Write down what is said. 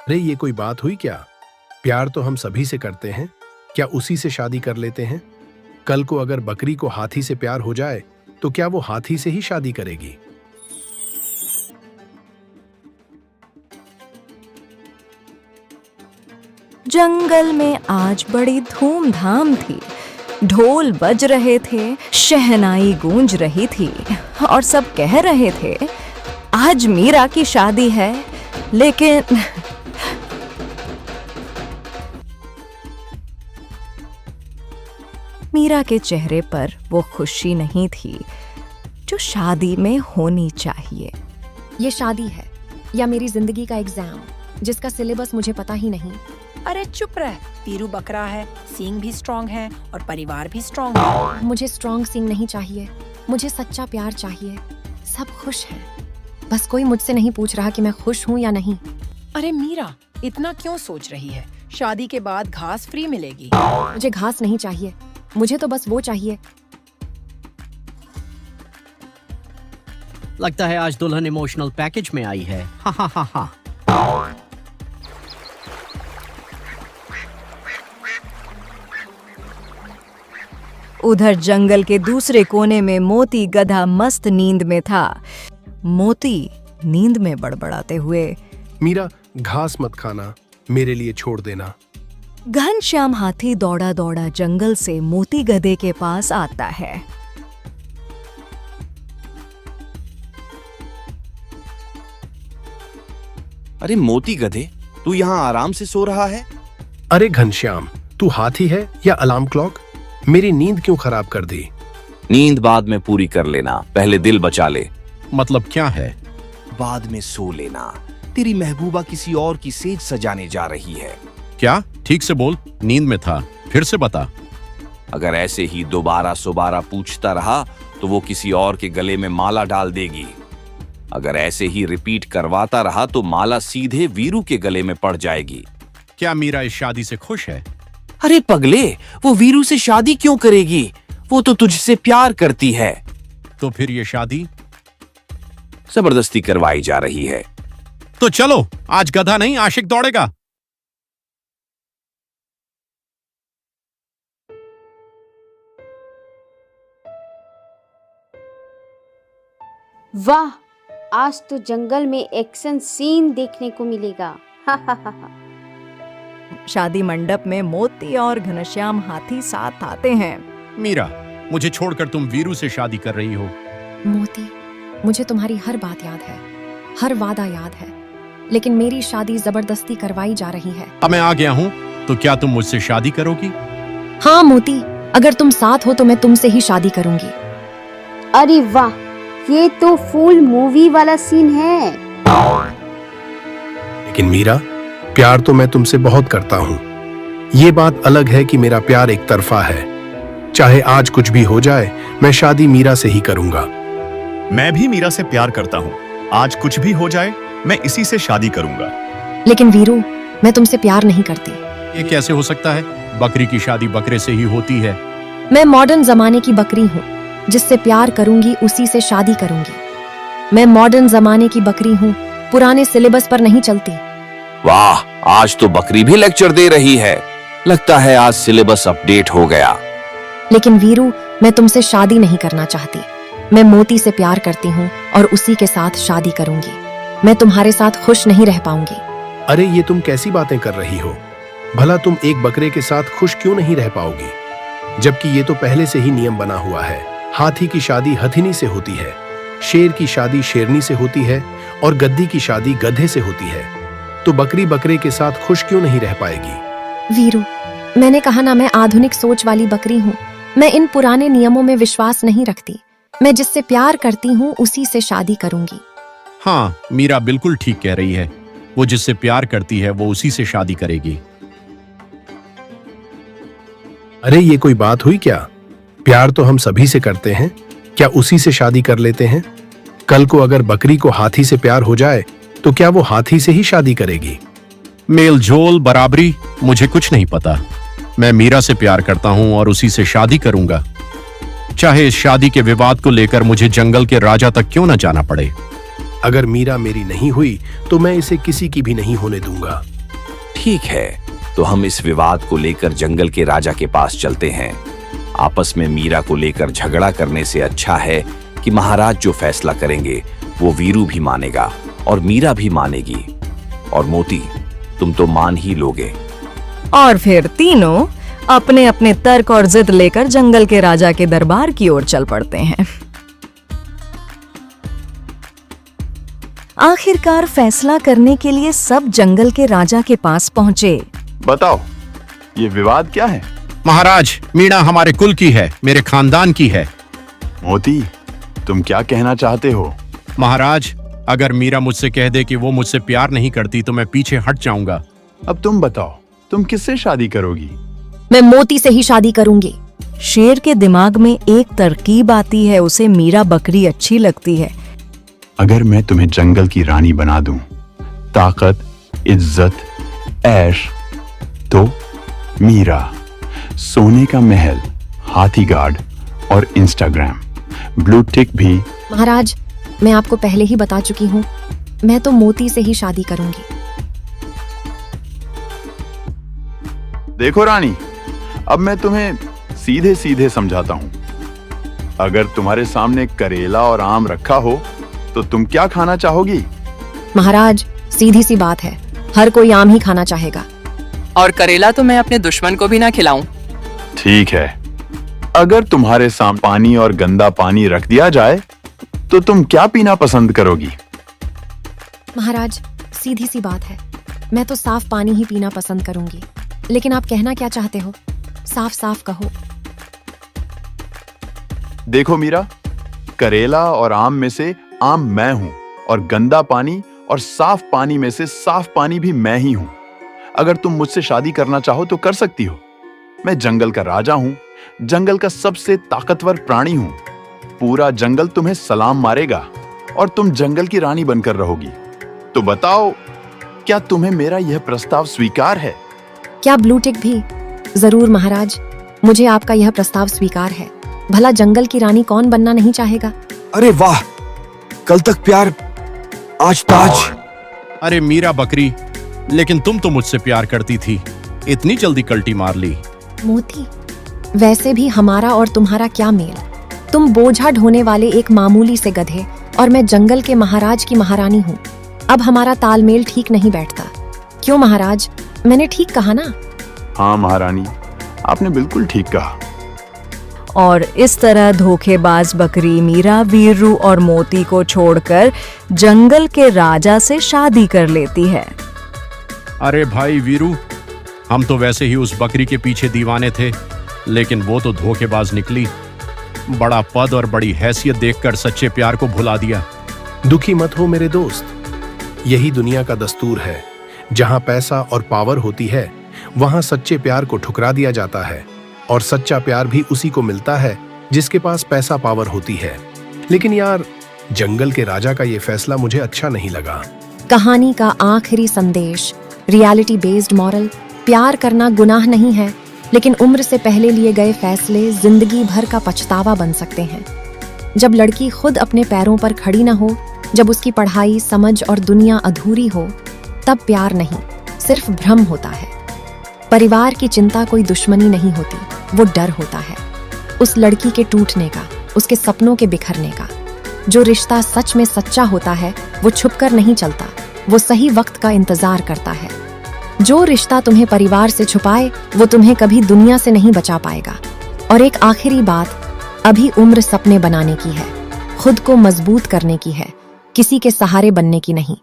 अरे ये कोई बात हुई क्या? प्यार तो हम सभी से करते हैं, क्या उसी से शादी कर लेते हैं? कल को अगर बकरी को हाथी से प्यार हो जाए तो क्या वो हाथी से ही शादी करेगी? जंगल में आज बड़ी धूमधाम थी। ढोल बज रहे थे, शहनाई गूंज रही थी और सब कह रहे थे आज मीरा की शादी है। लेकिन मीरा के चेहरे पर वो खुशी नहीं थी जो शादी में होनी चाहिए। ये शादी है या मेरी जिंदगी का एग्जाम जिसका सिलेबस मुझे पता ही नहीं। अरे चुप रह, वीरू बकरा है, सींग भी स्ट्रॉन्ग है और परिवार भी स्ट्रॉन्ग है। मुझे स्ट्रॉन्ग सींग नहीं चाहिए, मुझे सच्चा प्यार चाहिए। सब खुश हैं, बस कोई मुझसे नहीं पूछ रहा कि मैं खुश हूँ या नहीं। अरे मीरा, इतना क्यों सोच रही है? शादी के बाद घास फ्री मिलेगी। मुझे घास नहीं चाहिए, मुझे तो बस वो चाहिए। लगता है आज दुल्हन इमोशनल पैकेज में आई है। हा हा हा हा। उधर जंगल के दूसरे कोने में मोती गधा मस्त नींद में था। मोती नींद में बड़बड़ाते हुए, मीरा, घास मत खाना, मेरे लिए छोड़ देना। घनश्याम हाथी दौड़ा दौड़ा जंगल से मोती गधे के पास आता है। अरे मोती गधे, तू यहाँ आराम से सो रहा है? अरे घनश्याम, तू हाथी है या अलार्म क्लॉक? मेरी नींद क्यों खराब कर दी? नींद बाद में पूरी कर लेना, पहले दिल बचा ले। मतलब क्या है? बाद में सो लेना, तेरी महबूबा किसी और की सेज सजाने जा रही है। क्या? ठीक से बोल, नींद में था, फिर से बता। अगर ऐसे ही दोबारा पूछता रहा तो वो किसी और के गले में माला डाल देगी। अगर ऐसे ही रिपीट करवाता रहा तो माला सीधे वीरू के गले में पड़ जाएगी। क्या मीरा इस शादी से खुश है? अरे पगले, वो वीरू से शादी क्यों करेगी? वो तो तुझसे प्यार करती है। तो फिर ये शादी जबरदस्ती करवाई जा रही है। तो चलो, आज गधा नहीं आशिक दौड़ेगा। वाह, आज तो जंगल में एक्शन सीन देखने को मिलेगा। शादी मंडप में मोती और घनश्याम हाथी साथ आते हैं। मीरा, मुझे छोड़कर तुम वीरू से शादी कर रही हो। मोती, मुझे तुम्हारी हर बात याद है, हर वादा याद है, लेकिन मेरी शादी जबरदस्ती करवाई जा रही है। अब मैं आ गया हूँ, तो क्या तुम मुझसे शादी करोगी? हाँ मोती, अगर तुम साथ हो तो मैं तुमसे ही शादी करूंगी। अरे वाह, ये तो फुल मूवी वाला सीन है। लेकिन मीरा, प्यार तो मैं तुमसे बहुत करता हूँ। ये बात अलग है कि मेरा प्यार एक तरफा है। चाहे आज कुछ भी हो जाए, मैं शादी मीरा से ही करूंगा। मैं भी मीरा से प्यार करता हूँ। आज कुछ भी हो जाए, मैं इसी से शादी करूंगा। लेकिन वीरू, मैं तुमसे प्यार नहीं करती। ये कैसे हो सकता है? बकरी की शादी बकरे से ही होती है। मैं मॉडर्न जमाने की बकरी हूँ, जिससे प्यार करूंगी उसी से शादी करूंगी। मैं मॉडर्न जमाने की बकरी हूँ, पुराने सिलेबस पर नहीं चलती। वाह, आज तो बकरी भी लेक्चर दे रही है। लगता है आज सिलेबस अपडेट हो गया। लेकिन वीरू, मैं तुमसे शादी नहीं करना चाहती। मैं मोती से प्यार करती हूँ और उसी के साथ शादी करूंगी। मैं तुम्हारे साथ खुश नहीं रह पाऊंगी। अरे ये तुम कैसी बातें कर रही हो? भला तुम एक बकरे के साथ खुश क्यों नहीं रह पाओगी? जबकि ये तो पहले से ही नियम बना हुआ है। हाथी की शादी हथिनी से होती है, शेर की शादी शेरनी से होती है और गद्दी की शादी गधे से होती है। तो बकरी बकरे के साथ खुश क्यों नहीं रह पाएगी? वीरू, मैंने कहा ना, मैं आधुनिक सोच वाली बकरी हूँ। मैं इन पुराने नियमों में विश्वास नहीं रखती। मैं जिससे प्यार करती हूँ उसी से शादी करूंगी। हाँ, मीरा बिल्कुल ठीक कह रही है। वो जिससे प्यार करती है वो उसी से शादी करेगी। अरे ये कोई बात हुई क्या? प्यार तो हम सभी से करते हैं, क्या उसी से शादी कर लेते हैं? कल को अगर बकरी को हाथी से प्यार हो जाए तो क्या वो हाथी से ही शादी करेगी? मेल जोल बराबरी, मुझे कुछ नहीं पता। मैं मीरा से प्यार करता हूँ और उसी से शादी करूंगा, चाहे इस शादी के विवाद को लेकर मुझे जंगल के राजा तक क्यों न जाना पड़े। अगर मीरा मेरी नहीं हुई तो मैं इसे किसी की भी नहीं होने दूंगा। ठीक है, तो हम इस विवाद को लेकर जंगल के राजा के पास चलते हैं। आपस में मीरा को लेकर झगड़ा करने से अच्छा है कि महाराज जो फैसला करेंगे वो वीरू भी मानेगा और मीरा भी मानेगी। और मोती, तुम तो मान ही लोगे। और फिर तीनों अपने अपने तर्क और जिद लेकर जंगल के राजा के दरबार की ओर चल पड़ते हैं। आखिरकार फैसला करने के लिए सब जंगल के राजा के पास पहुंचे। बताओ, ये विवाद क्या है? महाराज, मीरा हमारे कुल की है, मेरे खानदान की है। मोती, तुम क्या कहना चाहते हो? महाराज, अगर मीरा मुझसे कह दे कि वो मुझसे प्यार नहीं करती तो मैं पीछे हट जाऊंगा। अब तुम बताओ, तुम किससे शादी करोगी? मैं मोती से ही शादी करूंगी। शेर के दिमाग में एक तरकीब आती है, उसे मीरा बकरी अच्छी लगती है। अगर मैं तुम्हें जंगल की रानी बना दूं, ताकत, इज्जत, ऐश, तो मीरा, सोने का महल, हाथी गार्ड और इंस्टाग्राम, ब्लू टिक भी। महाराज, मैं आपको पहले ही बता चुकी हूँ, मैं तो मोती से ही शादी करूंगी। देखो रानी, अब मैं तुम्हें सीधे सीधे समझाता हूँ। अगर तुम्हारे सामने करेला और आम रखा हो तो तुम क्या खाना चाहोगी? महाराज, सीधी सी बात है, हर कोई आम ही खाना चाहेगा। और करेला तो मैं अपने दुश्मन को भी ना खिलाऊं। ठीक है, अगर तुम्हारे सामने पानी और गंदा पानी रख दिया जाए तो तुम क्या पीना पसंद करोगी? महाराज, सीधी सी बात है, मैं तो साफ पानी ही पीना पसंद करूंगी। लेकिन आप कहना क्या चाहते हो? साफ साफ कहो। देखो मीरा, करेला और आम में से आम मैं हूं और गंदा पानी और साफ पानी में से साफ पानी भी मैं ही हूं। अगर तुम मुझसे शादी करना चाहो तो कर सकती हो। मैं जंगल का राजा हूं, जंगल का सबसे ताकतवर प्राणी हूं। पूरा जंगल तुम्हें सलाम मारेगा और तुम जंगल की रानी बनकर रहोगी। तो बताओ, क्या तुम्हें मेरा यह प्रस्ताव स्वीकार है? क्या ब्लू टिक भी? जरूर महाराज, मुझे आपका यह प्रस्ताव स्वीकार है। भला जंगल की रानी कौन बनना नहीं चाहेगा? अरे वाह, कल तक प्यार, आज ताज। अरे मीरा बकरी, लेकिन तुम तो मुझसे प्यार करती थी, इतनी जल्दी कल्टी मार ली। मोती, वैसे भी हमारा और तुम्हारा क्या मेल? तुम बोझा ढोने वाले एक मामूली से गधे और मैं जंगल के महाराज की महारानी हूँ। अब हमारा तालमेल ठीक नहीं बैठता। क्यों महाराज, मैंने ठीक कहा ना? हाँ महारानी, आपने बिल्कुल ठीक कहा। और इस तरह धोखेबाज बकरी मीरा वीरू और मोती को छोड़कर जंगल के राजा से शादी कर लेती है। अरे भाई वीरू, हम तो वैसे ही उस बकरी के पीछे दीवाने थे, लेकिन वो तो धोखेबाज निकली। बड़ा पद और बड़ी हैसियत देखकर सच्चे प्यार को भुला दिया। दुखी मत हो मेरे दोस्त, यही दुनिया का दस्तूर है। जहां पैसा और पावर होती है, वहां सच्चे प्यार को ठुकरा दिया जाता है, और सच्चा प्यार भी उसी को मिलता है जिसके पास पैसा पावर होती है। लेकिन यार, जंगल के राजा का ये फैसला मुझे अच्छा नहीं लगा। कहानी का आखिरी संदेश, रियलिटी बेस्ड मॉरल, प्यार करना गुनाह नहीं है, लेकिन उम्र से पहले लिए गए फैसले जिंदगी भर का पछतावा बन सकते हैं। जब लड़की खुद अपने पैरों पर खड़ी न हो, जब उसकी पढ़ाई, समझ और दुनिया अधूरी हो, तब प्यार नहीं, सिर्फ भ्रम होता है। परिवार की चिंता कोई दुश्मनी नहीं होती, वो डर होता है उस लड़की के टूटने का, उसके सपनों के बिखरने का। जो रिश्ता सच में सच्चा होता है वो छुपकर नहीं चलता, वो सही वक्त का इंतजार करता है। जो रिश्ता तुम्हें परिवार से छुपाए वो तुम्हें कभी दुनिया से नहीं बचा पाएगा। और एक आखिरी बात, अभी उम्र सपने बनाने की है, खुद को मजबूत करने की है, किसी के सहारे बनने की नहीं।